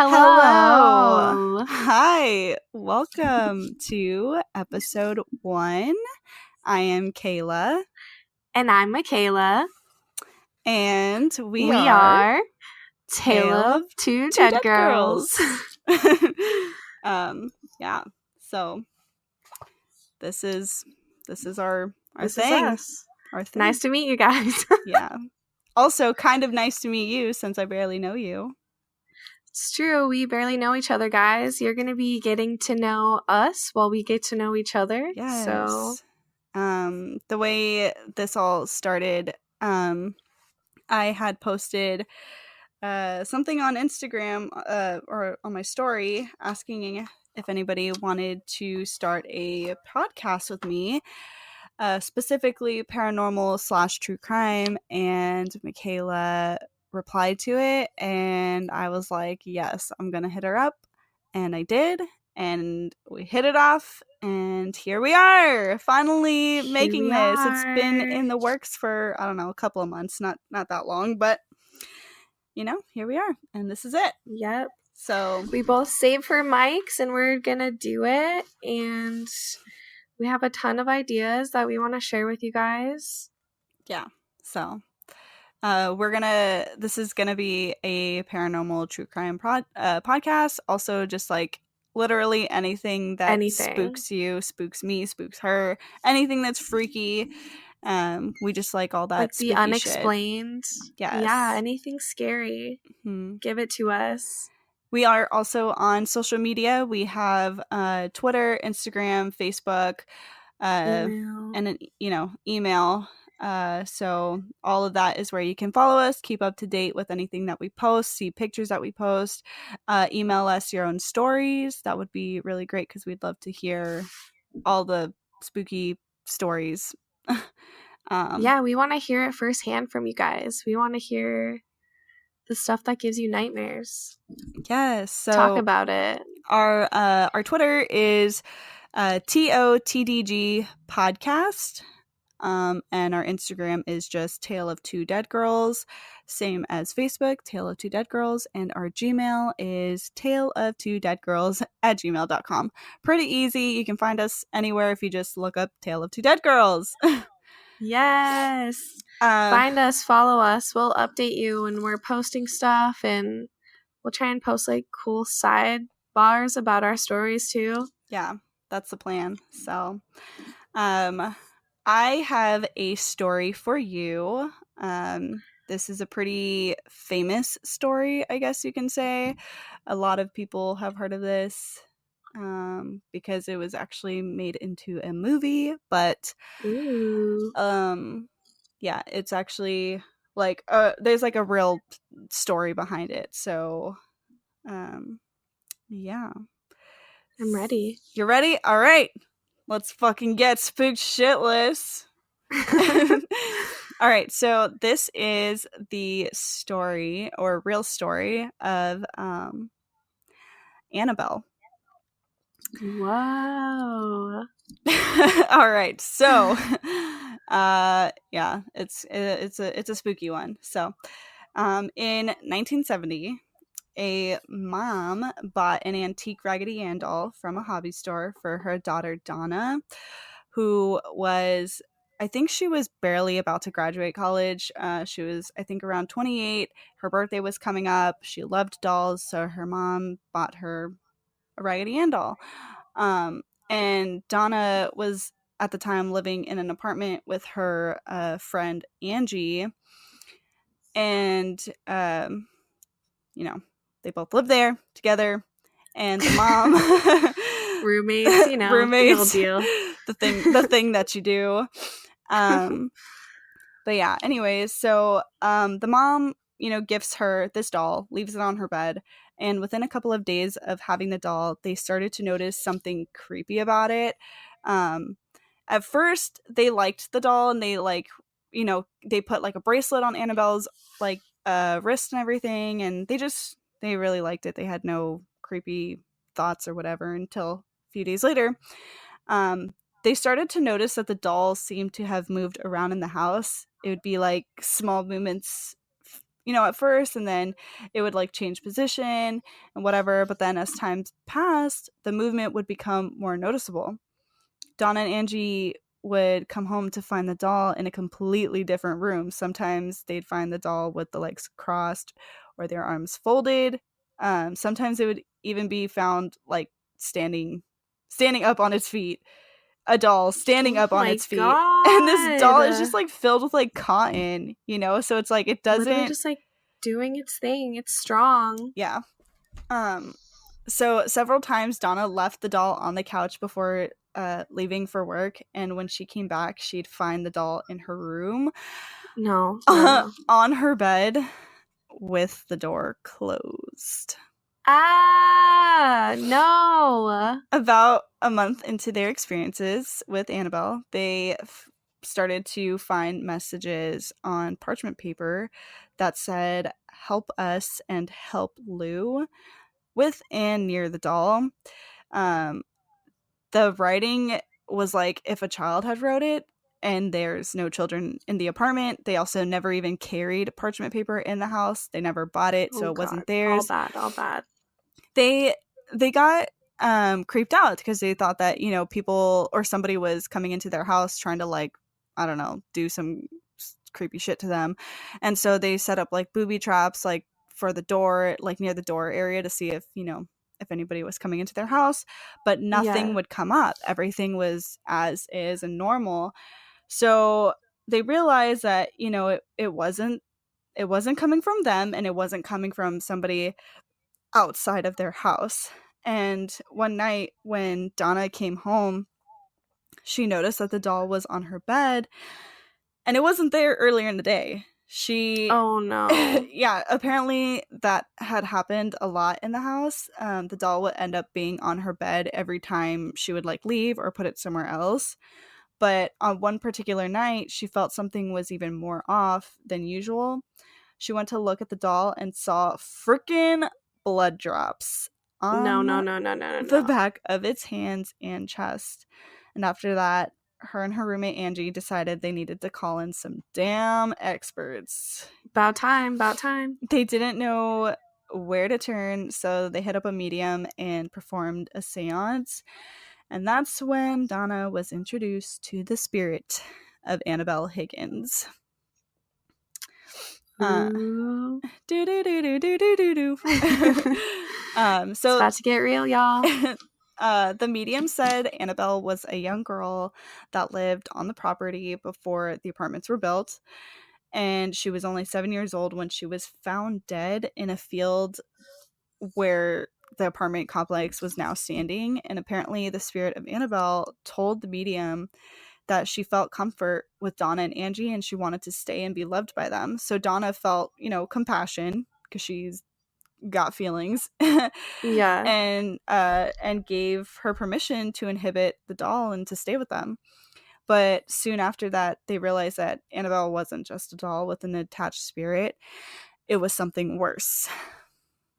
Hello. Hello. Hi. Welcome to episode 1. I am Kayla. And I'm Michaela. And we are Tale of Two Dead Girls. Yeah. So this is our This thing. is us. Our thing. Nice to meet you guys. Yeah. Also, kind of nice to meet you since I barely know you. It's true. We barely know each other, guys. You're going to be getting to know us while we get to know each other. Yes. So, the way this all started, I had posted something on Instagram or on my story asking if anybody wanted to start a podcast with me, specifically paranormal / true crime, and Michaela replied to it, and I was like, yes, I'm gonna hit her up, and I did, and we hit it off, and here we are, finally making this. It's been in the works for, I don't know, a couple of months, not that long, but here we are, and this is it. Yep. So we both saved for mics, and we're gonna do it, and we have a ton of ideas that we want to share with you guys. Yeah. So this is gonna be a paranormal true crime podcast. Also, just like literally anything that spooks you, spooks me, spooks her, anything that's freaky. We just like all that, like the unexplained shit. Yes. Yeah, anything scary. Mm-hmm. Give it to us. We are also on social media. We have Twitter, Instagram, Facebook, email. And email. So all of that is where you can follow us, keep up to date with anything that we post, see pictures that we post, email us your own stories. That would be really great because we'd love to hear all the spooky stories. Yeah, we want to hear it firsthand from you guys. We want to hear the stuff that gives you nightmares. Yes. So talk about it. Our Twitter is TOTDG podcast. And our Instagram is just Tale of Two Dead Girls, same as Facebook, Tale of Two Dead Girls, and our Gmail is taleoftwodeadgirls@gmail.com. Pretty easy. You can find us anywhere if you just look up Tale of Two Dead Girls. Yes. Find us, follow us. We'll update you when we're posting stuff, and we'll try and post like cool sidebars about our stories too. Yeah, that's the plan. So, I have a story for you. This is a pretty famous story, I guess you can say. A lot of people have heard of this because it was actually made into a movie. But, yeah, it's actually like there's like a real story behind it. So, yeah. I'm ready. You're ready? All right. Let's fucking get spooked shitless. All right, so this is the story or real story of Annabelle. Wow. All right, so yeah, it's a spooky one. So, in 1970, a mom bought an antique Raggedy Ann doll from a hobby store for her daughter Donna, who was, I think she was barely about to graduate college. She was, I think, around 28. Her birthday was coming up. She loved dolls, so her mom bought her a Raggedy Ann doll. And Donna was at the time living in an apartment with her friend Angie. And, they both lived there together. And the mom... roommates, roommates, the deal. the thing that you do. But yeah, anyways, so the mom, gifts her this doll, leaves it on her bed, and within a couple of days of having the doll, they started to notice something creepy about it. At first, they liked the doll, and they they put like a bracelet on Annabelle's like wrist and everything, and they really liked it. They had no creepy thoughts or whatever until a few days later. They started to notice that the doll seemed to have moved around in the house. It would be like small movements, at first, and then it would like change position and whatever. But then as time passed, the movement would become more noticeable. Donna and Angie would come home to find the doll in a completely different room. Sometimes they'd find the doll with the legs crossed or their arms folded. Sometimes it would even be found like standing up on its feet. A doll standing Oh up on my its feet. And this doll is just god. like filled with like cotton, so it's like it Literally doesn't. just like doing its thing. It's strong. Yeah. So several times Donna left the doll on the couch before leaving for work, and when she came back, she'd find the doll in her room, No, no. on her bed with the door closed. Ah, no. About a month into their experiences with Annabelle, they started to find messages on parchment paper that said, "Help us" and "Help Lou," with and near the doll. The writing was like if a child had wrote it, and there's no children in the apartment. They also never even carried parchment paper in the house. They never bought it, so Oh it wasn't god. All theirs. bad, all bad. They got creeped out because they thought that, people or somebody was coming into their house trying to, like, I don't know, do some creepy shit to them. And so they set up like booby traps, like for the door, like near the door area, to see if, if anybody was coming into their house, but nothing Yeah. would come up. Everything was as is and normal. So they realized that, it wasn't coming from them, and it wasn't coming from somebody outside of their house. And one night when Donna came home, she noticed that the doll was on her bed, and it wasn't there earlier in the day. Oh no. Yeah, apparently that had happened a lot in the house. The doll would end up being on her bed every time she would like leave or put it somewhere else. But on one particular night, she felt something was even more off than usual. She went to look at the doll and saw frickin' blood drops No, no, on no, no, no, no, the no. back of its hands and chest. And after that, her and her roommate Angie decided they needed to call in some damn experts. About time, about time. They didn't know where to turn, so they hit up a medium and performed a seance. And that's when Donna was introduced to the spirit of Annabelle Higgins. Ooh. Do do do do do do do do. It's about to get real, y'all. The medium said Annabelle was a young girl that lived on the property before the apartments were built, and she was only 7 years old when she was found dead in a field where the apartment complex was now standing. And apparently the spirit of Annabelle told the medium that she felt comfort with Donna and Angie, and she wanted to stay and be loved by them. So Donna felt, compassion, because she's got feelings, Yeah. and gave her permission to inhibit the doll and to stay with them. But soon after that, they realized that Annabelle wasn't just a doll with an attached spirit. It was something worse.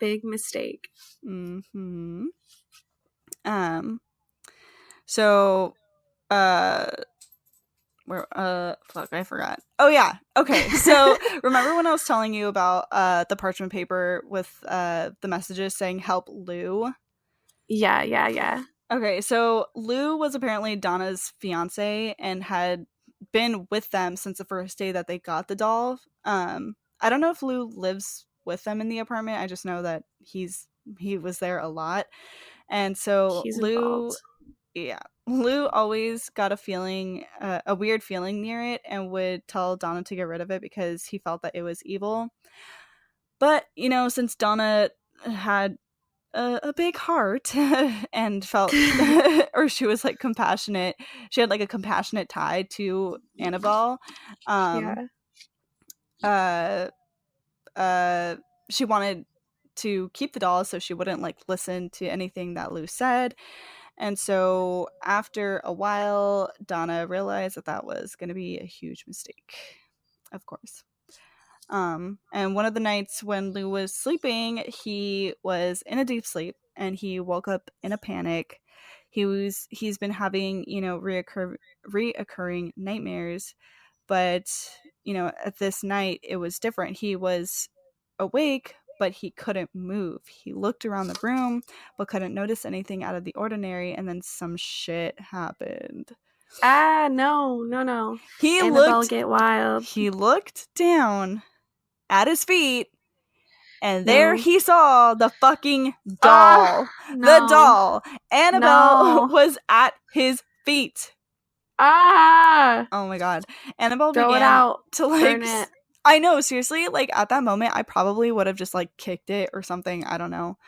Big mistake. Mm-hmm. So, fuck, I forgot. Oh yeah. Okay. So remember when I was telling you about the parchment paper with the messages saying "Help Lou"? Yeah, yeah, yeah. Okay, so Lou was apparently Donna's fiance and had been with them since the first day that they got the doll. I don't know if Lou lives with them in the apartment. I just know that he was there a lot. And so He's Lou, involved. yeah, Lou always got a weird feeling near it, and would tell Donna to get rid of it because he felt that it was evil. But, since Donna had a big heart and felt or she was like compassionate, she had like a compassionate tie to Annabelle. Yeah. uh uh she wanted to keep the doll so she wouldn't like listen to anything that Lou said. And so after a while, Donna realized that that was going to be a huge mistake, of course. And one of the nights when Lou was sleeping, he was in a deep sleep and he woke up in a panic. He's been having, reoccurring nightmares, but at this night it was different. He was awake, but he couldn't move. He looked around the room, but couldn't notice anything out of the ordinary, and then some shit happened. No. Annabelle, get wild. He looked down at his feet, and there he saw the fucking doll. The doll. Annabelle was at his feet. Oh my god. Annabelle began to like burn it. I know, seriously, like at that moment I probably would have just like kicked it or something. I don't know.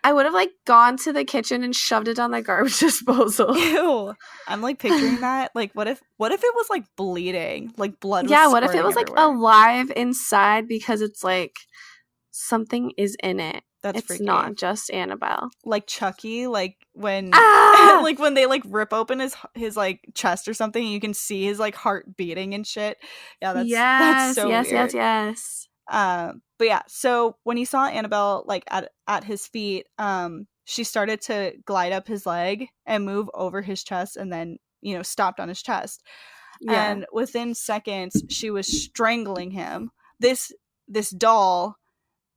I would have like gone to the kitchen and shoved it down the garbage disposal. Ew. I'm like picturing that. Like what if it was like bleeding? Like blood was what if it was everywhere. Like alive inside because it's like something is in it. It's freaky. Not just Annabelle. Like Chucky, like when like when they like rip open his like chest or something, you can see his like heart beating and shit. Yeah, that's so weird. Yes. But yeah, so when he saw Annabelle like at his feet, she started to glide up his leg and move over his chest, and then stopped on his chest. Yeah. And within seconds, she was strangling him. This doll.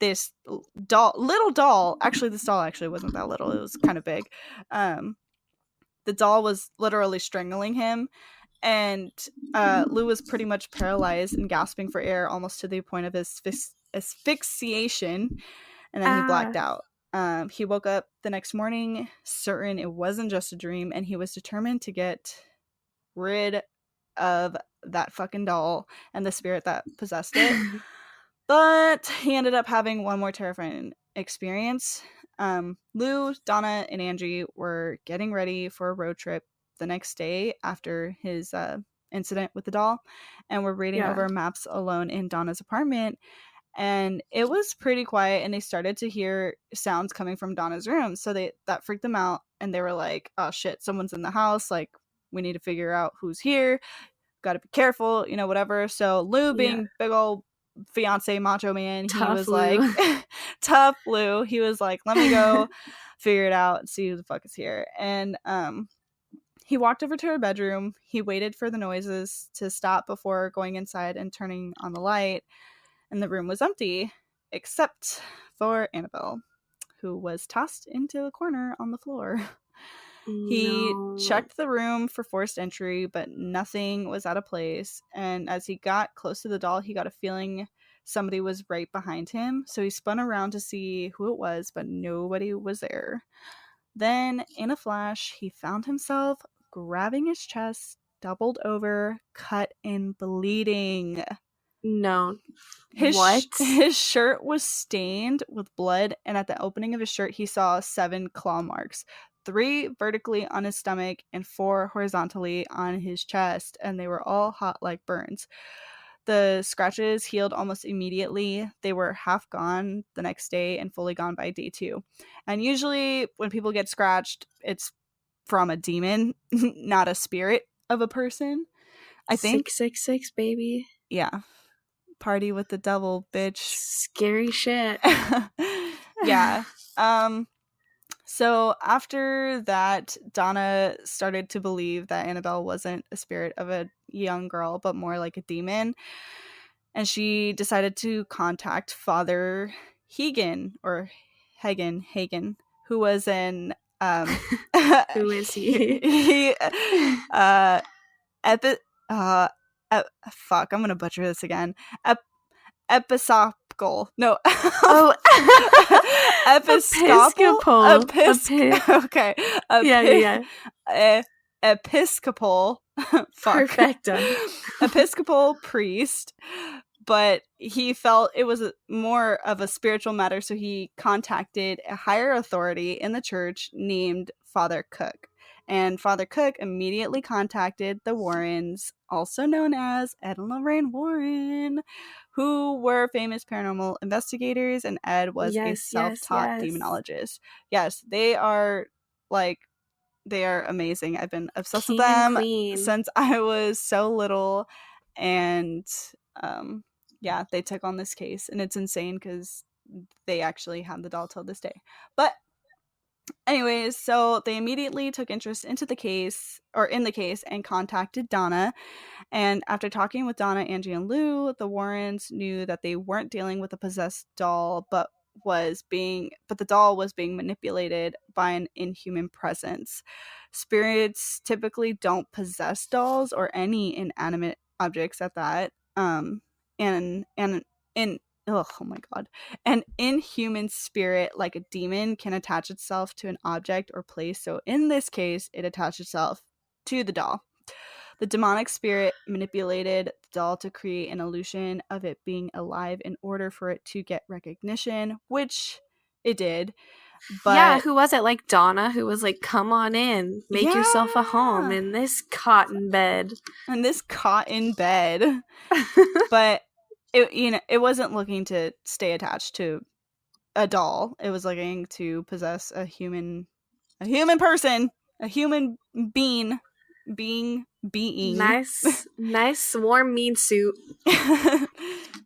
This little doll, actually this doll actually wasn't that little, it was kind of big. The doll was literally strangling him, and Lou was pretty much paralyzed and gasping for air almost to the point of asphyxiation, and then he blacked out. He woke up the next morning certain it wasn't just a dream, and he was determined to get rid of that fucking doll and the spirit that possessed it. But he ended up having one more terrifying experience. Lou, Donna, and Angie were getting ready for a road trip the next day after his incident with the doll, and were reading over maps alone in Donna's apartment. And it was pretty quiet, and they started to hear sounds coming from Donna's room. So that freaked them out, and they were like, "Oh shit, someone's in the house! Like, we need to figure out who's here. Got to be careful, whatever." So Lou, being big old fiance macho man, he was Lou. Like tough Lou, he was like, let me go figure it out and see who the fuck is here. And he walked over to her bedroom. He waited for the noises to stop before going inside and turning on the light, and the room was empty except for Annabelle, who was tossed into the corner on the floor. He checked the room for forced entry, but nothing was out of place. And as he got close to the doll, he got a feeling somebody was right behind him. So he spun around to see who it was, but nobody was there. Then, in a flash, he found himself grabbing his chest, doubled over, cut and bleeding. No. What? His shirt was stained with blood, and at the opening of his shirt, he saw 7 claw marks. 3 vertically on his stomach and 4 horizontally on his chest, and they were all hot like burns. The scratches healed almost immediately. They were half gone the next day and fully gone by day 2. And usually when people get scratched, it's from a demon, not a spirit of a person. I think 666, baby. Yeah. Party with the devil, bitch. Scary shit. Yeah. So after that, Donna started to believe that Annabelle wasn't a spirit of a young girl, but more like a demon. And she decided to contact Father Hagen, who was an who is he? Fuck, I'm gonna butcher this again. Episcopal. No. Episcopal. Okay. Episcopal. Perfecto. Episcopal priest. But he felt it was more of a spiritual matter, so he contacted a higher authority in the church named Father Cook. And Father Cook immediately contacted the Warrens, also known as Ed and Lorraine Warren, who were famous paranormal investigators, and Ed was a self-taught demonologist. Yes, they are amazing. I've been obsessed with them since I was so little, and they took on this case, and it's insane because they actually have the doll till this day. But Anyways, so they immediately took interest in the case and contacted Donna. And after talking with Donna, Angie, and Lou, the Warrens knew that they weren't dealing with a possessed doll, but the doll was being manipulated by an inhuman presence. Spirits typically don't possess dolls or any inanimate objects at that. And in oh my god. An inhuman spirit, like a demon, can attach itself to an object or place. So in this case, it attached itself to the doll. The demonic spirit manipulated the doll to create an illusion of it being alive in order for it to get recognition, which it did. But yeah, who was it? Like Donna, who was like, come on in, make yourself a home in this cotton bed. In this cotton bed. But it wasn't looking to stay attached to a doll. It was looking to possess a human person, a human being. Nice warm mean suit.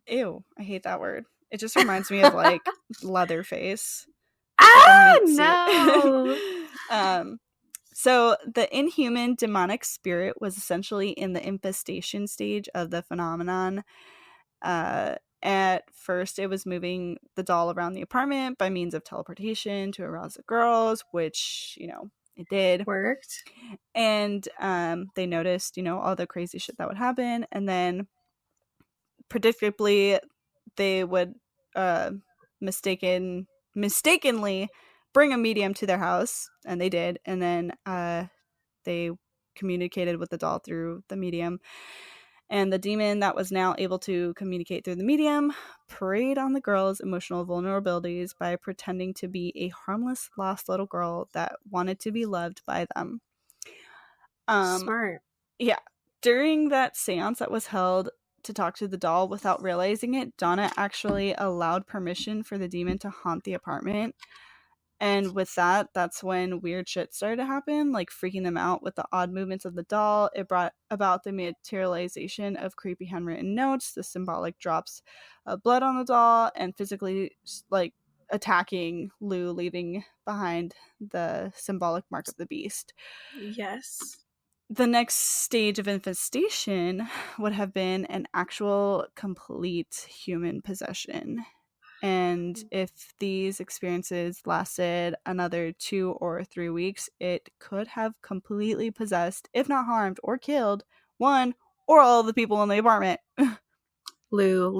Ew, I hate that word. It just reminds me of like Leatherface. Ah, no. So the inhuman demonic spirit was essentially in the infestation stage of the phenomenon. At first, it was moving the doll around the apartment by means of teleportation to arouse the girls, which, it did. Worked. And they noticed, all the crazy shit that would happen. And then, predictably, they would mistakenly bring a medium to their house. And they did. And then they communicated with the doll through the medium. And the demon that was now able to communicate through the medium preyed on the girl's emotional vulnerabilities by pretending to be a harmless, lost little girl that wanted to be loved by them. Smart. Yeah. During that seance that was held to talk to the doll without realizing it, Donna actually allowed permission for the demon to haunt the apartment. And with that, that's when weird shit started to happen, like freaking them out with the odd movements of the doll. It brought about the materialization of creepy handwritten notes, the symbolic drops of blood on the doll, and physically like attacking Lou, leaving behind the symbolic mark of the beast. Yes. The next stage of infestation would have been an actual complete human possession. And if these experiences lasted another 2 or 3 weeks, it could have completely possessed, if not harmed or killed, one or all of the people in the apartment. Lou.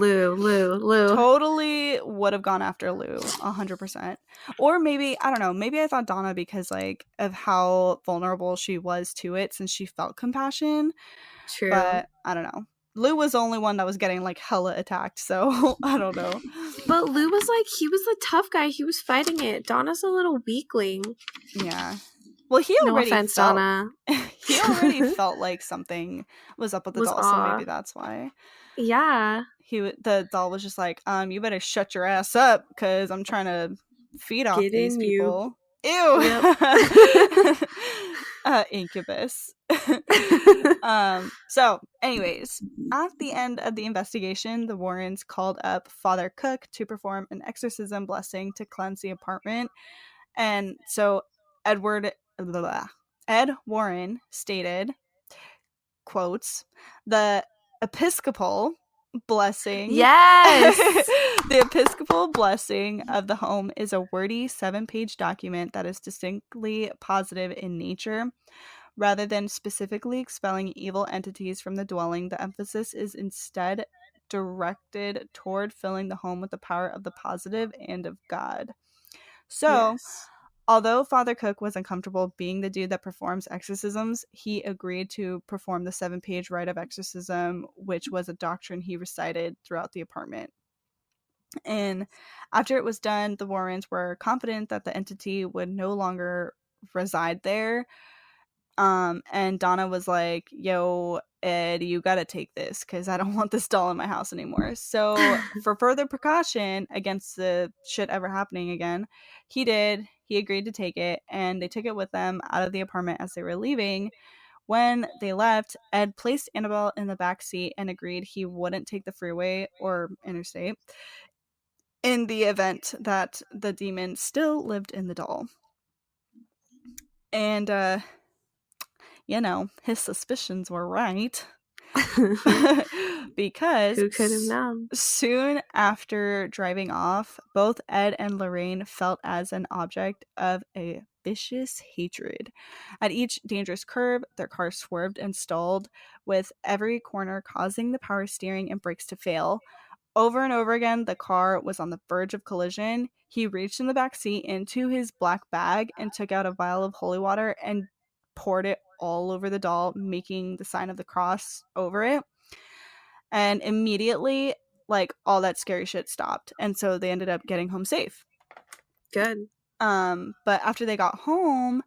Totally would have gone after Lou, 100%. Or maybe, I don't know, maybe I thought Donna because, like, of how vulnerable she was to it since she felt compassion. True. But, I don't know. Lou was the only one that was getting, like, hella attacked, so I don't know. But Lou was like, he was the tough guy. He was fighting it. Donna's a little weakling. Yeah. Well, he already Donna. He already felt like something was up with the doll, so maybe that's why. Yeah. The doll was just like, you better shut your ass up, because I'm trying to feed off these people. Ew. Yep. Incubus. So, anyways, at the end of the investigation, the Warrens called up Father Cook to perform an exorcism blessing to cleanse the apartment. And so Ed Warren stated, quotes, the Episcopal blessing. Yes! The Episcopal blessing of the home is a wordy 7-page document that is distinctly positive in nature. Rather than specifically expelling evil entities from the dwelling, the emphasis is instead directed toward filling the home with the power of the positive and of God. So, although Father Cook was uncomfortable being the dude that performs exorcisms, he agreed to perform the 7-page rite of exorcism, which was a doctrine he recited throughout the apartment. And after it was done, the Warrens were confident that the entity would no longer reside there. And Donna was like, yo, Ed, you gotta take this, because I don't want this doll in my house anymore. So for further precaution against the shit ever happening again, he agreed to take it, and they took it with them out of the apartment as they were leaving. When they left, Ed placed Annabelle in the back seat and agreed he wouldn't take the freeway or interstate in the event that the demon still lived in the doll. And, his suspicions were right. Because who could have known? Soon after driving off, both Ed and Lorraine felt as an object of a vicious hatred. At each dangerous curve, their car swerved and stalled, with every corner causing the power steering and brakes to fail. Over and over again, the car was on the verge of collision. He reached in the back seat into his black bag and took out a vial of holy water and poured it all over the doll, making the sign of the cross over it. And immediately, like, all that scary shit stopped. And so they ended up getting home safe. Good. But after they got home,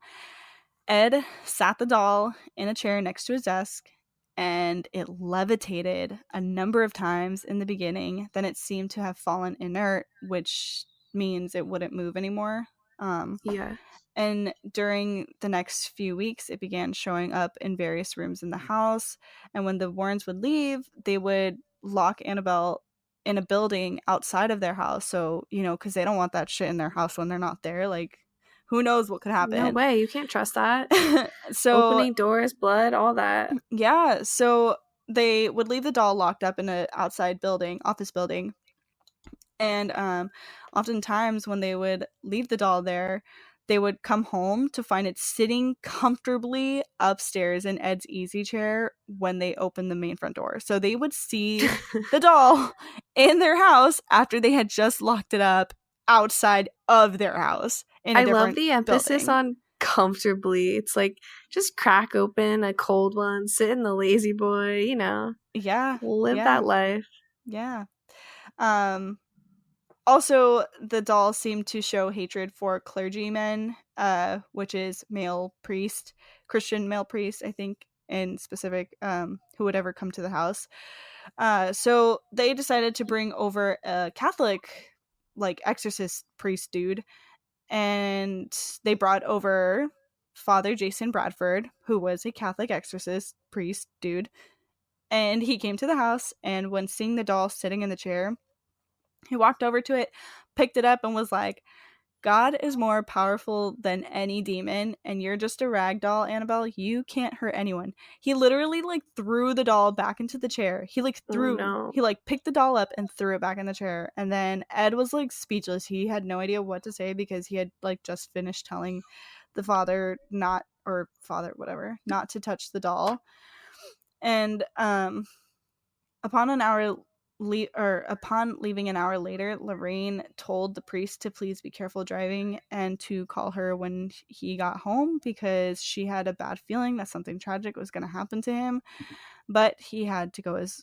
Ed sat the doll in a chair next to his desk, and it levitated a number of times in the beginning. Then it seemed to have fallen inert, which means it wouldn't move anymore. Yeah. And during the next few weeks, it began showing up in various rooms in the house. And when the Warrens would leave, they would lock Annabelle in a building outside of their house. So, because they don't want that shit in their house when they're not there. Like, who knows what could happen? No way. You can't trust that. So opening doors, blood, all that. Yeah. So they would leave the doll locked up in an outside building, office building. And oftentimes when they would leave the doll there, they would come home to find it sitting comfortably upstairs in Ed's easy chair when they opened the main front door. So they would see the doll in their house after they had just locked it up outside of their house. I love the emphasis on comfortably. It's like, just crack open a cold one, sit in the lazy boy, Yeah. Live that life. Yeah. Also, the doll seemed to show hatred for clergymen, which is Christian male priest, I think, in specific, who would ever come to the house. So they decided to bring over a Catholic, like, exorcist priest dude, and they brought over Father Jason Bradford, who was a Catholic exorcist priest dude, and he came to the house, and when seeing the doll sitting in the chair, he walked over to it, picked it up, and was like, God is more powerful than any demon, and you're just a rag doll, Annabelle. You can't hurt anyone. He literally, like, threw the doll back into the chair. He, like, picked the doll up and threw it back in the chair. And then Ed was, like, speechless. He had no idea what to say because he had, like, just finished telling the father not to touch the doll. And upon leaving an hour later, Lorraine told the priest to please be careful driving and to call her when he got home because she had a bad feeling that something tragic was going to happen to him. But he had to go his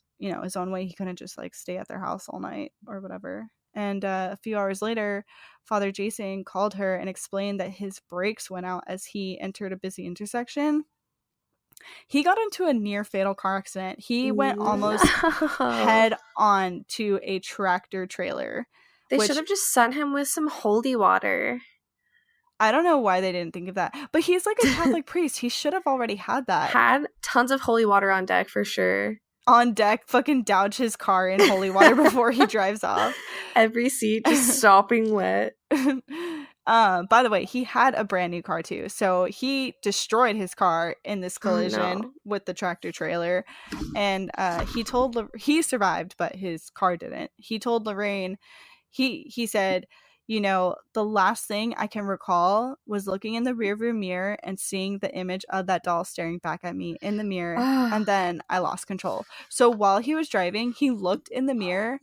own way. He couldn't just, like, stay at their house all night or whatever. And a few hours later, Father Jason called her and explained that his brakes went out as he entered a busy intersection. He got into a near fatal car accident. He went almost head on to a tractor trailer. They should have just sent him with some holy water. I don't know why they didn't think of that. But he's like a Catholic priest. He should have already had that. Had tons of holy water on deck for sure. On deck, fucking douche his car in holy water before he drives off. Every seat just sopping wet. By the way, he had a brand new car too. So he destroyed his car in this collision with the tractor trailer. And he survived, but his car didn't. He told Lorraine, he said, the last thing I can recall was looking in the rearview mirror and seeing the image of that doll staring back at me in the mirror. And then I lost control. So while he was driving, he looked in the mirror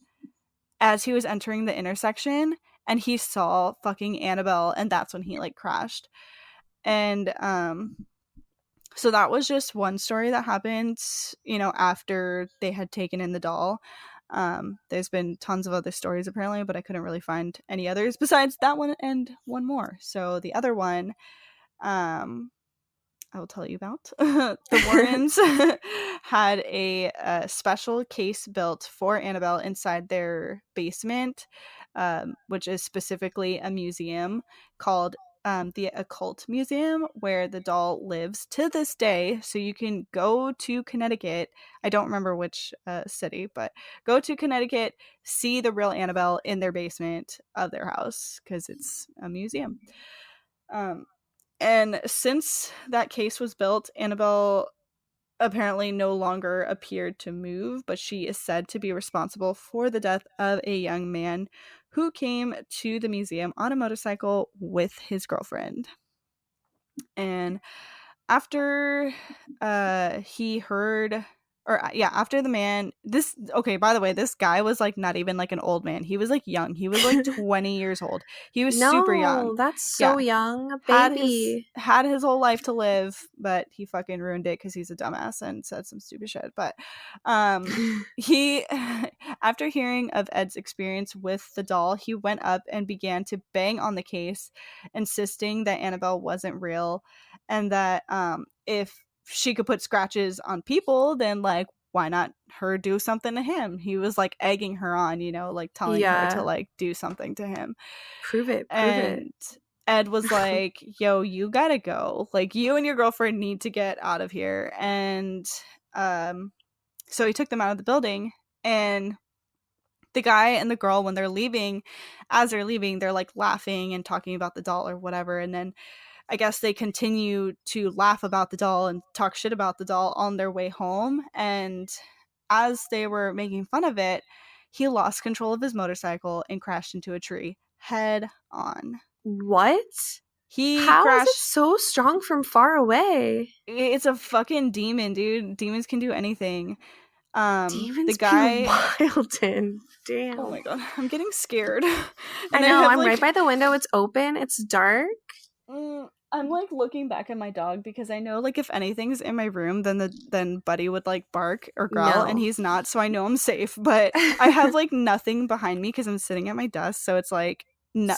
as he was entering the intersection, and he saw fucking Annabelle, and that's when he, like, crashed. And so that was just one story that happened, after they had taken in the doll. There's been tons of other stories apparently, but I couldn't really find any others besides that one and one more. So the other one, I will tell you about. The Warrens had a special case built for Annabelle inside their basement, which is specifically a museum called the Occult Museum, where the doll lives to this day. So you can go to Connecticut. I don't remember which city, but go to Connecticut, see the real Annabelle in their basement of their house because it's a museum. And since that case was built, Annabelle apparently no longer appeared to move, but she is said to be responsible for the death of a young man who came to the museum on a motorcycle with his girlfriend. And after he heard, or yeah, after the man, this, okay, by the way, this guy was like not even like an old man. He was like young. He was like 20 years old. He was super young. No, that's so Yeah. young. A Had baby. his whole life to live, but he fucking ruined it because he's a dumbass and said some stupid shit. But he, after hearing of Ed's experience with the doll, he went up and began to bang on the case, insisting that Annabelle wasn't real, and that if she could put scratches on people, then like why not her do something to him? He was like egging her on, you know, like telling her to like do something to him. Prove it. And Ed was like, yo, you gotta go. Like, you and your girlfriend need to get out of here. And so he took them out of the building. And the guy and the girl, when they're leaving, as they're leaving, they're like laughing and talking about the doll or whatever. And then I guess they continue to laugh about the doll and talk shit about the doll on their way home. And as they were making fun of it, he lost control of his motorcycle and crashed into a tree head on. What? How is it so strong from far away? It's a fucking demon, dude. Demons can do anything. Demons the guy be wild and damn. Oh my god, I'm getting scared. I know, I'm like, right by the window. It's open. It's dark. I'm like looking back at my dog because I know like if anything's in my room, then Buddy would like bark or growl, and he's not, so I know I'm safe. But I have like nothing behind me because I'm sitting at my desk, so it's like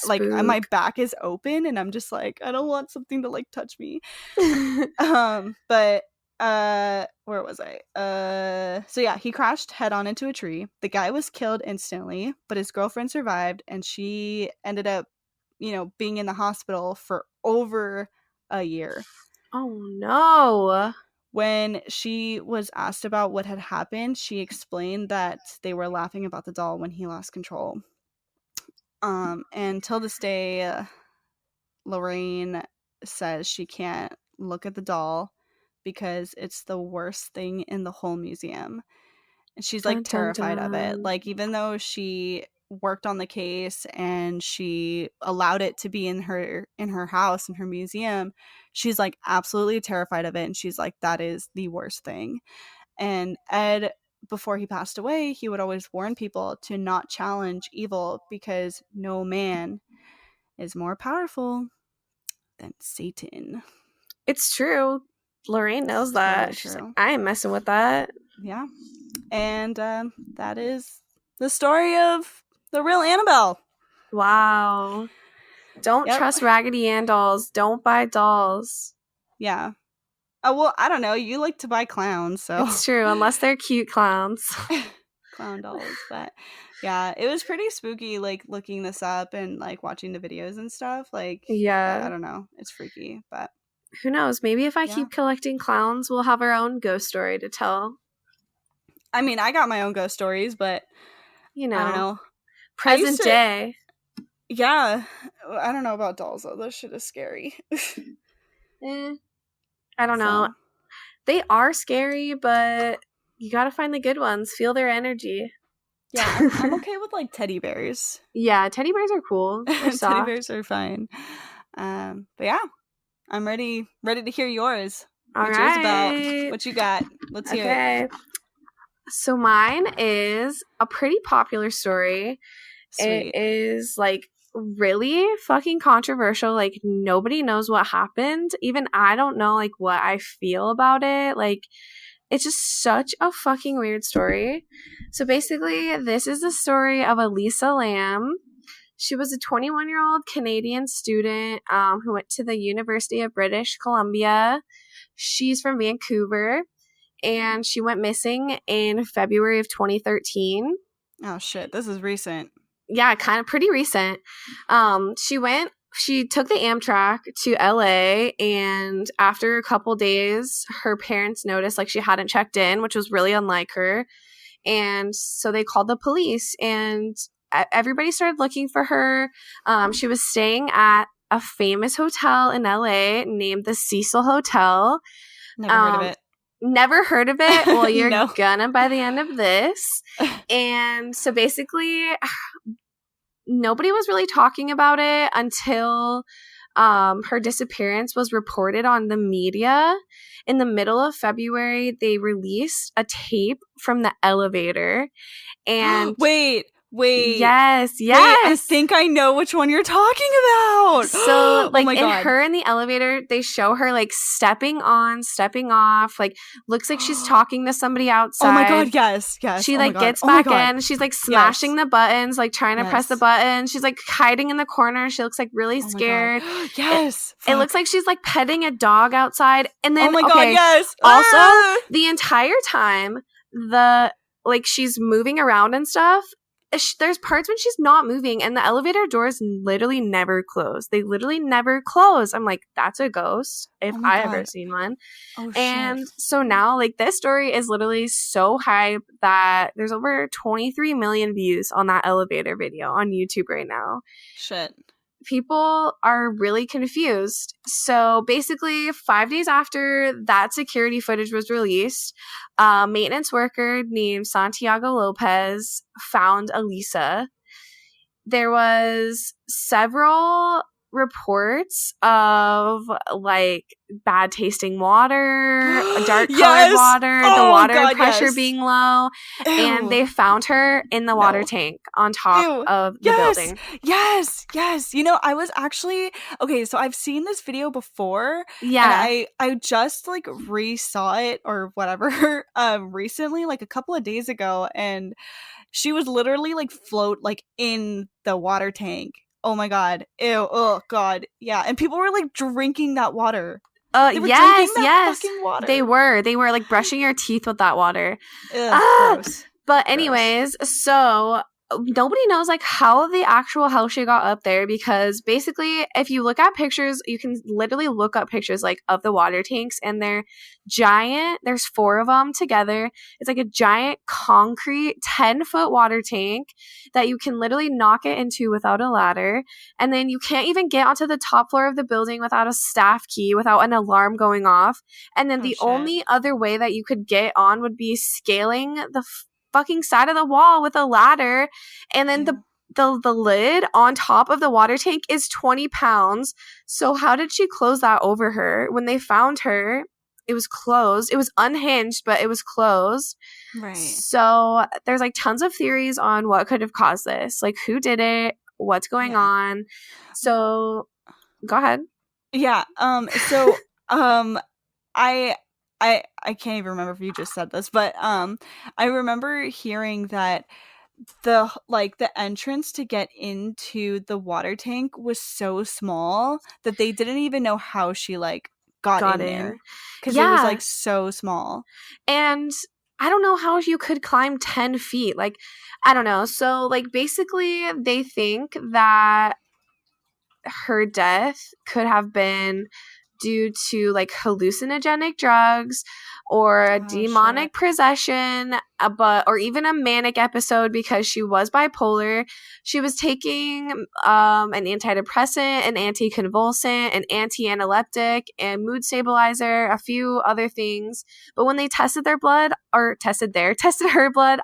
like my back is open, and I'm just like, I don't want something to like touch me. But where was I? So yeah, he crashed head on into a tree. The guy was killed instantly, but his girlfriend survived, and she ended up, you know, being in the hospital for over a year. Oh no. When she was asked about what had happened, she explained that they were laughing about the doll when he lost control. And till this day, Lorraine says she can't look at the doll because it's the worst thing in the whole museum. And she's like terrified of it. Like, even though she worked on the case and she allowed it to be in her house, in her museum, she's like absolutely terrified of it. And she's like, that is the worst thing. And Ed, before he passed away, he would always warn people to not challenge evil because no man is more powerful than Satan. It's true. Lorraine knows that. She's like, I ain't messing with that. Yeah. And that is the story of the real Annabelle. Wow. Don't trust Raggedy Ann dolls. Don't buy dolls. Yeah. Oh, well, I don't know. You like to buy clowns, so. It's true, unless they're cute clowns. Clown dolls. But yeah, it was pretty spooky, like, looking this up and, like, watching the videos and stuff. Like, yeah, I don't know. It's freaky, but. Who knows? Maybe if I keep collecting clowns, we'll have our own ghost story to tell. I mean, I got my own ghost stories, but, you know, I don't know. Present day. Yeah. I don't know about dolls, though. That shit is scary. I don't know. They are scary, but you gotta find the good ones. Feel their energy. Yeah, I'm okay with, like, teddy bears. Yeah, teddy bears are cool. Teddy bears are fine. But yeah, I'm ready to hear yours. All What's yours about? What you got? Let's hear it. So mine is a pretty popular story. Sweet. It is, like, really fucking controversial. Like, nobody knows what happened. Even I don't know, like, what I feel about it. Like, it's just such a fucking weird story. So basically, this is the story of Elisa Lam. She was a 21-year-old Canadian student who went to the University of British Columbia. She's from Vancouver, and she went missing in February of 2013. Oh, shit. This is recent. Yeah, kind of pretty recent. She took the Amtrak to LA, and after a couple days, her parents noticed like she hadn't checked in, which was really unlike her. And so they called the police, and everybody started looking for her. She was staying at a famous hotel in LA named the Cecil Hotel. Never heard of it. Never heard of it? Well, you're No. gonna by the end of this. And so basically, nobody was really talking about it until her disappearance was reported on the media. In the middle of February, they released a tape from the elevator. And Wait. Yes. Wait, I think I know which one you're talking about. So, like, oh my God. her in the elevator, they show her, like, stepping on, stepping off. Like, looks like she's talking to somebody outside. Oh my God, yes. She, like, gets back in. She's, like, smashing the buttons, like, trying to press the button. She's, like, hiding in the corner. She looks, like, really scared. Yes. It looks like she's, like, petting a dog outside. And then, oh my God, yes. Also, the entire time, she's moving around and stuff. There's parts when she's not moving and the elevator doors literally never close. They literally never close. I'm like, that's a ghost if I ever seen one. And so now, like, this story is literally so hype that there's over 23 million views on that elevator video on YouTube right now. Shit. People are really confused. So basically, 5 days after that security footage was released, a maintenance worker named Santiago Lopez found Elisa. There was several reports of, like, bad tasting water, dark colored water, the water pressure being low. Ew. And they found her in the water tank on top of the building. Yes. You know, I was actually so I've seen this video before. Yeah. And I just, like, re-saw it or whatever recently, like a couple of days ago, and she was literally, like, in the water tank. Oh my God. Ew. Oh God. Yeah. And people were, like, drinking that water. They were drinking that fucking water. They were like brushing your teeth with that water. Gross. But anyways, so nobody knows, like, how the actual hell she got up there, because basically if you look at pictures, you can literally look up pictures, like, of the water tanks, and they're giant. There's 4 of them together. It's like a giant concrete 10-foot water tank that you can literally knock it into without a ladder, and then you can't even get onto the top floor of the building without a staff key, without an alarm going off. And then the only other way that you could get on would be scaling the fucking side of the wall with a ladder, and then the lid on top of the water tank is 20 pounds. So how did she close that over her? When they found her, it was closed. It was unhinged, but it was closed. Right. So there's, like, tons of theories on what could have caused this, like, who did it, what's going on. So go ahead. Yeah. I can't even remember if you just said this, but I remember hearing that the entrance to get into the water tank was so small that they didn't even know how she, like, got in there, because it was, like, so small. And I don't know how you could climb 10 feet. Like, I don't know. So, like, basically they think that her death could have been due to, like, hallucinogenic drugs or a demonic possession, or even a manic episode, because she was bipolar. She was taking an antidepressant, an anticonvulsant, an anti-analeptic, and mood stabilizer, a few other things. But when they tested her blood,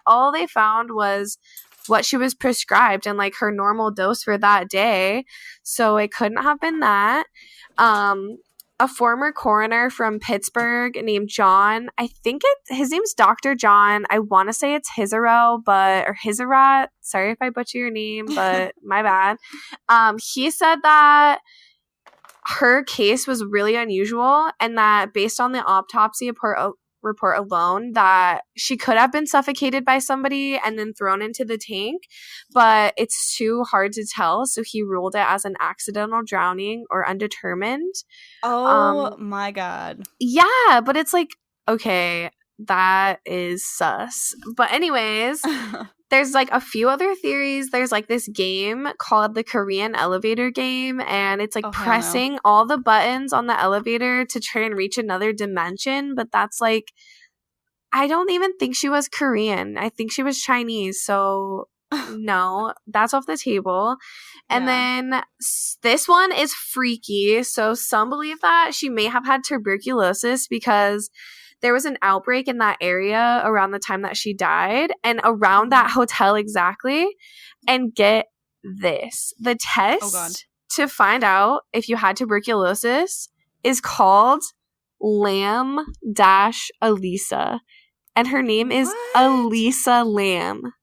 all they found was what she was prescribed and, like, her normal dose for that day. So it couldn't have been that. A former coroner from Pittsburgh named John, I think his name's Dr. John. I want to say it's Hizarat. Sorry if I butcher your name, but my bad. He said that her case was really unusual, and that based on the autopsy report alone, that she could have been suffocated by somebody and then thrown into the tank, but it's too hard to tell, so he ruled it as an accidental drowning or undetermined. Oh my God. Yeah, but it's like, okay, that is sus. But anyways, there's, like, a few other theories. There's, like, this game called the Korean elevator game, and it's, like, pressing all the buttons on the elevator to try and reach another dimension. But that's, like, I don't even think she was Korean. I think she was Chinese. So No, that's off the table. And Yeah. then this one is freaky. So some believe that she may have had tuberculosis because there was an outbreak in that area around the time that she died and around that hotel exactly. And get this, the test to find out if you had tuberculosis is called Lamb-Elisa. And her name is Elisa Lamb.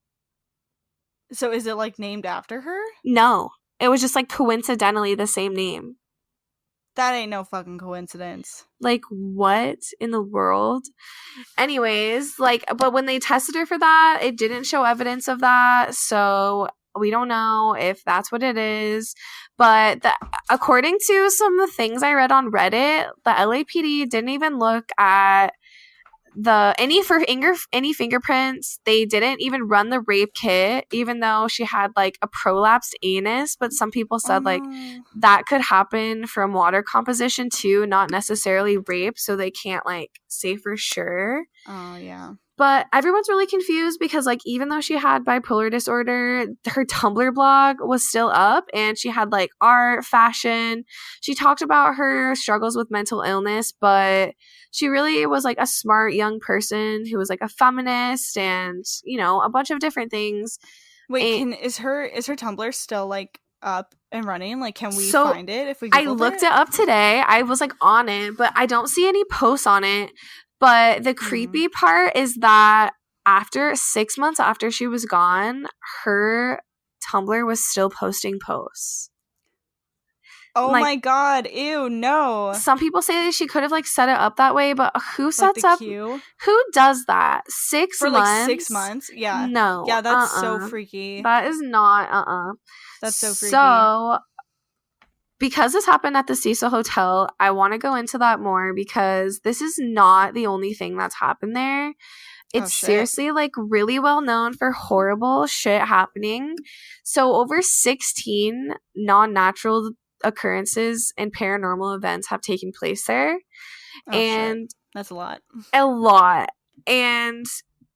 So is it like named after her? No. It was just like coincidentally the same name. That ain't no fucking coincidence. Like, what in the world? Anyways, like, but when they tested her for that, it didn't show evidence of that. So we don't know if that's what it is. But according to some of the things I read on Reddit, the LAPD didn't even look at any fingerprints. They didn't even run the rape kit, even though she had like a prolapsed anus. But some people said like that could happen from water composition too, not necessarily rape, so they can't like say for sure. Oh yeah. But everyone's really confused because, like, even though she had bipolar disorder, her Tumblr blog was still up and she had, like, art, fashion. She talked about her struggles with mental illness, but she really was, like, a smart young person who was, like, a feminist and, you know, a bunch of different things. Wait, is her Tumblr still, like, up and running? Like, can we find it if we Googled I looked it up today. I was, like, on it, but I don't see any posts on it. But the creepy part is that after 6 months after she was gone, her Tumblr was still posting posts. Oh like, my god, ew, no. Some people say that she could have like set it up that way, but who sets up queue? Who does that? 6 for months? Like 6 months? Yeah. No. Yeah, that's so freaky. That is not That's so freaky. So because this happened at the Cecil Hotel, I want to go into that more because this is not the only thing that's happened there. It's seriously like really well known for horrible shit happening. So over 16 non-natural occurrences and paranormal events have taken place there. And that's a lot. A lot. And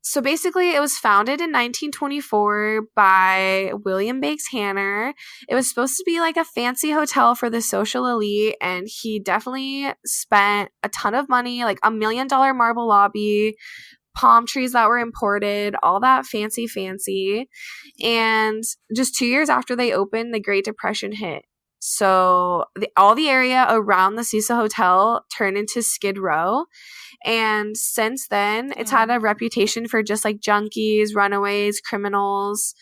so basically, it was founded in 1924 by William Bakes Hanner. It was supposed to be like a fancy hotel for the social elite, and he definitely spent a ton of money, like $1 million marble lobby, palm trees that were imported, all that fancy. And just 2 years after they opened, the Great Depression hit. So all the area around the Cecil Hotel turned into Skid Row. And since then, it's had a reputation for just like junkies, runaways, criminals.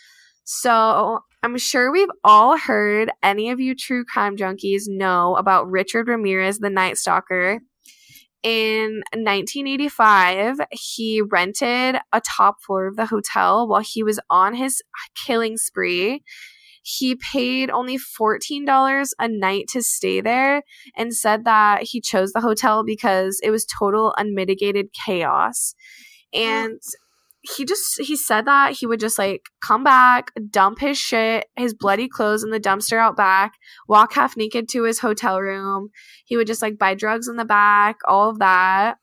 So I'm sure we've all heard, any of you true crime junkies know about Richard Ramirez, the Night Stalker. In 1985, he rented a top floor of the hotel while he was on his killing spree. He paid only $14 a night to stay there and said that he chose the hotel because it was total unmitigated chaos. And he said that he would just like come back, dump his shit, his bloody clothes in the dumpster out back, walk half naked to his hotel room. He would just like buy drugs in the back, all of that.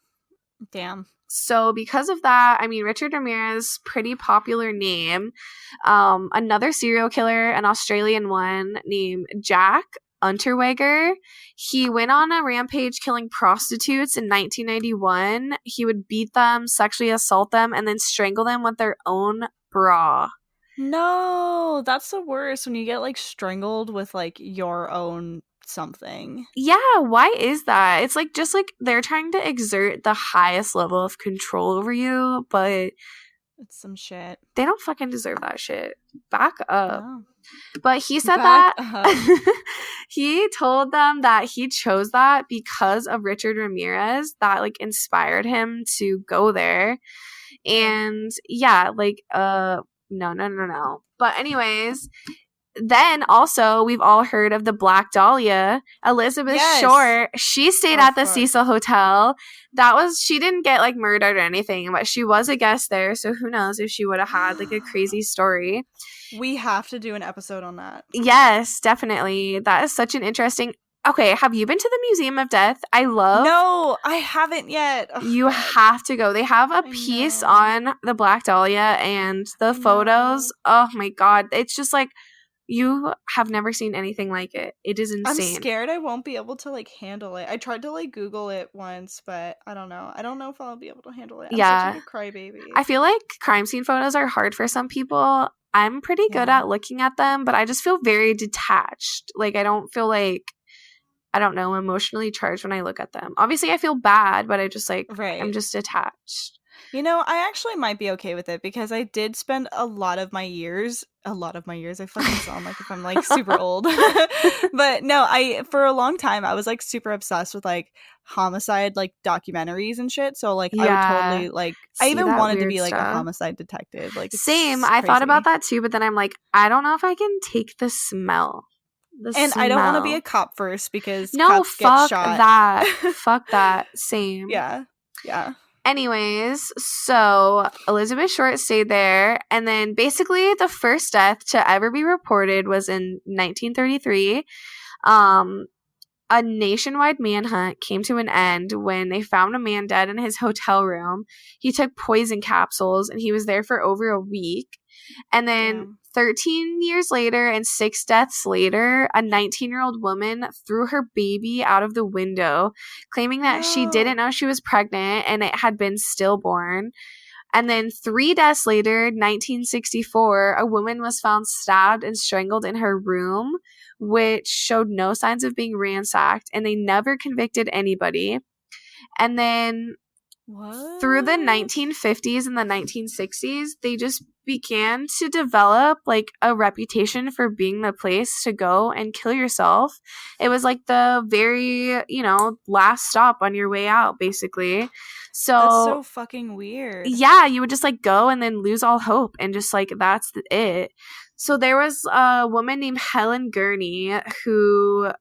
Damn. So because of that, I mean, Richard Ramirez, pretty popular name. Another serial killer, an Australian one named Jack Unterweger. He went on a rampage killing prostitutes in 1991. He would beat them, sexually assault them, and then strangle them with their own bra. No, that's the worst when you get like strangled with like your own something. Yeah, why is that? It's like just like they're trying to exert the highest level of control over you, but it's some shit. They don't fucking deserve that shit. Back up. No. But he said he told them that he chose that because of Richard Ramirez, that like inspired him to go there. And yeah, like no. But anyways, then also we've all heard of the Black Dahlia. Elizabeth Short, she stayed at the Cecil Hotel. She didn't get like murdered or anything, but she was a guest there, so who knows if she would have had like a crazy story. We have to do an episode on that. Yes, definitely. That is such an interesting Okay, have you been to the Museum of Death? I love. No, I haven't yet. Oh, you God. have to go. They have a piece on the Black Dahlia and the photos. Oh my God. It's just like, you have never seen anything like it. It is insane. I'm scared I won't be able to like handle it. I tried to like Google it once, but I don't know. I don't know if I'll be able to handle it. I'm such a big crybaby. I feel like crime scene photos are hard for some people. I'm pretty good at looking at them, but I just feel very detached. Like, I don't feel like, I don't know, emotionally charged when I look at them. Obviously, I feel bad, but I just like, I'm just detached. You know, I actually might be okay with it because I did spend a lot of my years, I fucking sound like if I'm like super old. But no, for a long time, I was like super obsessed with like homicide, like documentaries and shit. So like, I would totally like, I even wanted to be like a homicide detective. Like, same. I thought about that too, but then I'm like, I don't know if I can take the smell. I don't want to be a cop first because cops get shot. That. Fuck that. Same. Yeah. Anyways, so Elizabeth Short stayed there, and then basically the first death to ever be reported was in 1933. A nationwide manhunt came to an end when they found a man dead in his hotel room. He took poison capsules, and he was there for over a week. And then 13 years later and 6 deaths later, a 19-year-old woman threw her baby out of the window, claiming that she didn't know she was pregnant and it had been stillborn. And then 3 deaths later, 1964, a woman was found stabbed and strangled in her room, which showed no signs of being ransacked, and they never convicted anybody. And then through the 1950s and the 1960s, they just began to develop like a reputation for being the place to go and kill yourself. It was like the very, last stop on your way out, basically. So that's so fucking weird. Yeah, you would just like go and then lose all hope and just like that's it. So there was a woman named Helen Gurney who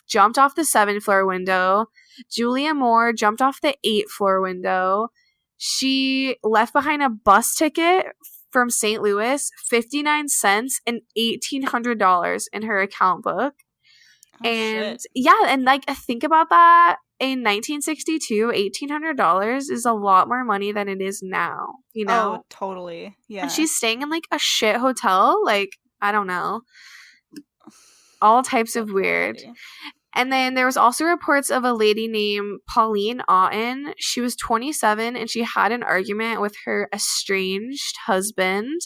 jumped off the 7th floor window. Julia Moore jumped off the 8th floor window. She left behind a bus ticket from St. Louis, 59 cents, and $1,800 in her account book. Shit. And like think about that. In 1962, $1,800 is a lot more money than it is now, Oh, totally. Yeah. And she's staying in like a shit hotel. Like, I don't know. All types of weird. And then there was also reports of a lady named Pauline Otten. She was 27 and she had an argument with her estranged husband.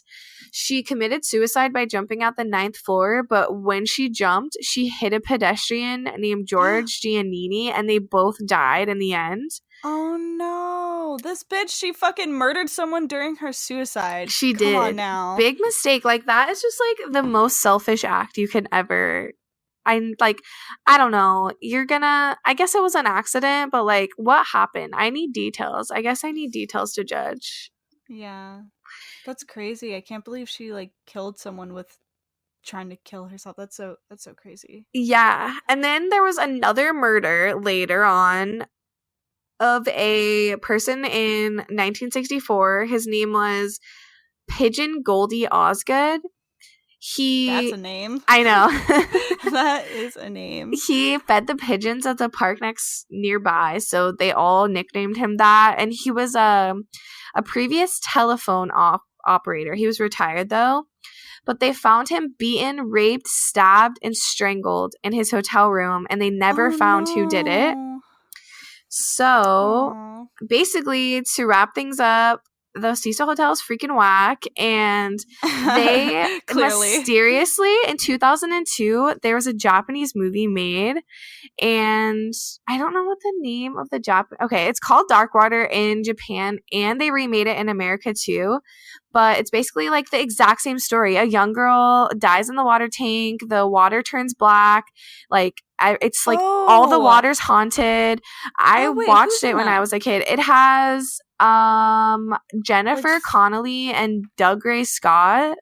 She committed suicide by jumping out the 9th floor, but when she jumped, she hit a pedestrian named George Giannini, and they both died in the end. Oh no. This bitch, she fucking murdered someone during her suicide. She did. Come on now. Big mistake. Like, that is just like the most selfish act you can ever... I don't know. I guess it was an accident, but like, what happened? I need details. I guess I need details to judge. Yeah. That's crazy. I can't believe she like killed someone with trying to kill herself. That's so crazy. Yeah. And then there was another murder later on of a person in 1964. His name was Pigeon Goldie Osgood. That's a name. I know. That is a name. He fed the pigeons at the park nearby, so they all nicknamed him that. And he was a previous telephone operator. He was retired, though. But they found him beaten, raped, stabbed, and strangled in his hotel room, and they never found who did it. So, basically, to wrap things up, the Cecil Hotel is freaking whack, and they mysteriously in 2002 there was a Japanese movie made, and I don't know what the name of the it's called Darkwater in Japan, and they remade it in America too, but it's basically like the exact same story. A young girl dies in the water tank, the water turns black, like it's like all the water's haunted. I watched it when I was a kid. It has Jennifer Connelly and Doug Ray Scott.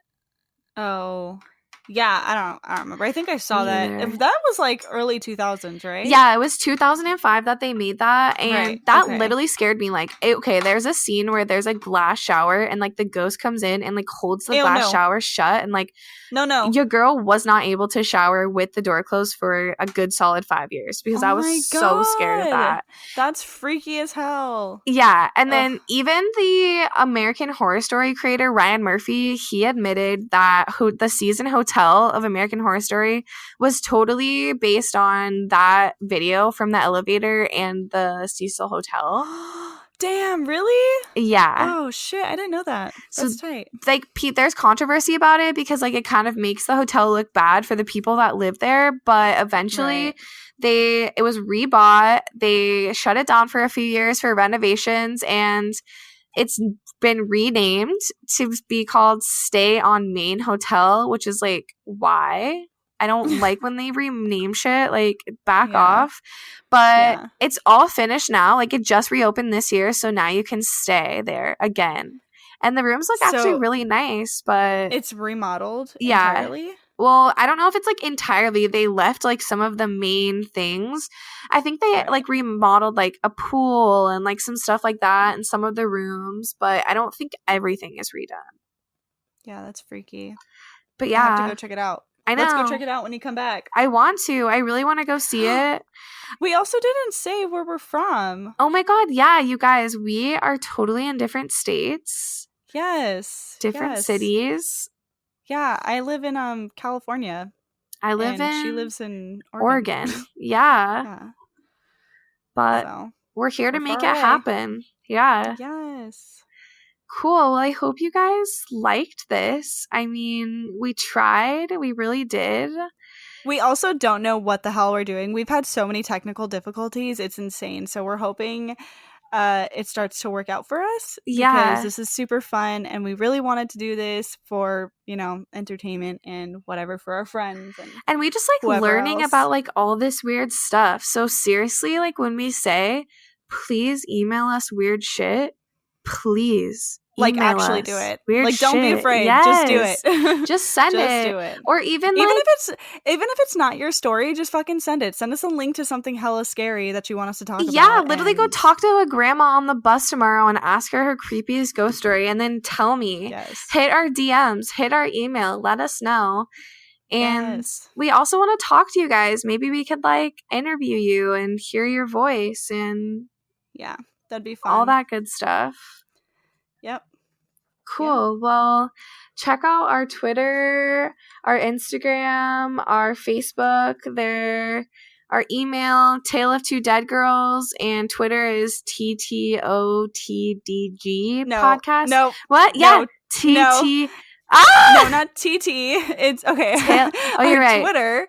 Oh. Yeah, I don't remember. I think I saw that. If that was like early 2000s, right? Yeah, it was 2005 that they made that, and that okay. literally scared me. Like, okay, there's a scene where there's a glass shower, and like the ghost comes in and like holds the glass shower shut, and like, no, your girl was not able to shower with the door closed for a good solid 5 years because I was so scared of that. That's freaky as hell. Yeah, and then even the American Horror Story creator Ryan Murphy, he admitted that the season hotel of American Horror Story was totally based on that video from the elevator and the Cecil Hotel. Damn, really? Yeah. Oh shit, I didn't know that. That's tight. Like, Pete, there's controversy about it because like it kind of makes the hotel look bad for the people that live there, but eventually it was rebought. They shut it down for a few years for renovations, and it's been renamed to be called Stay on Main Hotel, which is like, why? I don't like when they rename shit, like, back off. But it's all finished now. Like, it just reopened this year, so now you can stay there again. And the rooms look actually really nice, but it's remodeled entirely? Well, I don't know if it's like entirely. They left like some of the main things. I think they like remodeled like a pool and like some stuff like that in some of the rooms, but I don't think everything is redone. Yeah, that's freaky. But yeah, I have to go check it out. I know. Let's go check it out when you come back. I want to. I really want to go see it. We also didn't say where we're from. Oh my god, yeah, you guys, we are totally in different states. Yes. Different cities. Yeah, I live in California. I live in she lives in Oregon. Yeah. But we're here to make it happen. Yeah. Yes. Cool. Well, I hope you guys liked this. I mean, we tried. We really did. We also don't know what the hell we're doing. We've had so many technical difficulties. It's insane. So we're hoping it starts to work out for us. Yeah. Because this is super fun, and we really wanted to do this for, entertainment and whatever for our friends. And we just like learning about like all this weird stuff. So seriously, like when we say, please email us weird shit, please. Like, actually do it. Weird like, don't shit. be afraid. Yes. Just do it. Just send it. Do it. Or even if it's not your story, just fucking send it. Send us a link to something hella scary that you want us to talk about. Yeah, literally go talk to a grandma on the bus tomorrow and ask her creepiest ghost story, and then tell me. Yes. Hit our DMs, hit our email, let us know. And we also want to talk to you guys. Maybe we could like interview you and hear your voice and that'd be fun. All that good stuff. Yep. Cool. Yeah. Well, check out our Twitter, our Instagram, our Facebook. Our email, Tale of Two Dead Girls, and Twitter is TOTDG podcast. No. What? Yeah. No, not TT. It's okay. You're right. Twitter.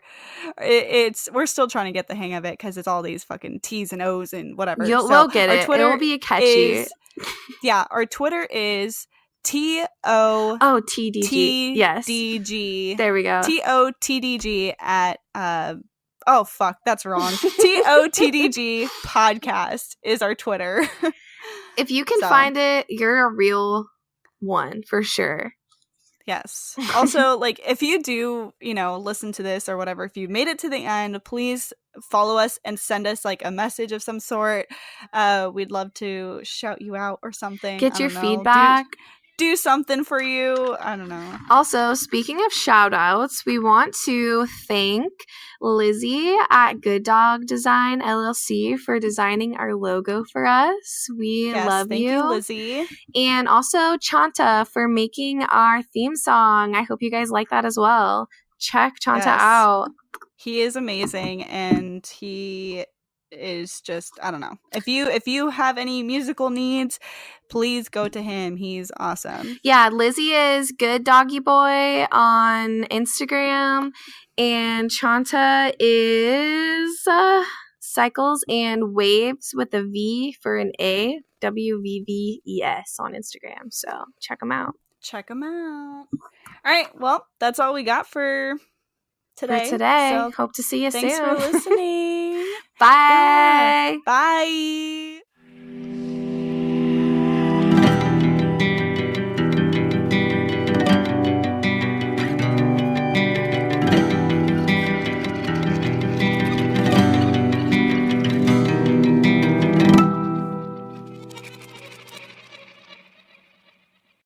We're still trying to get the hang of it because it's all these fucking T's and O's and whatever. We'll get it. Twitter will be catchy. Our Twitter is TOTDG. Yes. DG. There we go. TOTDG at oh fuck, that's wrong. TOTDG podcast is our Twitter. If you can find it, you're a real one for sure. Yes. Also, like, if you do, listen to this or whatever, if you made it to the end, please follow us and send us like a message of some sort. We'd love to shout you out or something. Get your feedback. Do something for you. I don't know. Also, speaking of shout outs, we want to thank Lizzie at Good Dog Design LLC for designing our logo for us. We love you. Thank you, Lizzie. And also Chanta for making our theme song. I hope you guys like that as well. Check Chanta out. He is amazing, and he is just, I don't know. If you have any musical needs, please go to him. He's awesome. Yeah, Lizzie is Good Doggy Boy on Instagram, and Chanta is Cycles and Waves with a V for an A, WVVES on Instagram. So check them out. All right, well, that's all we got for today. So hope to see you soon. Thanks for listening. Bye. Bye.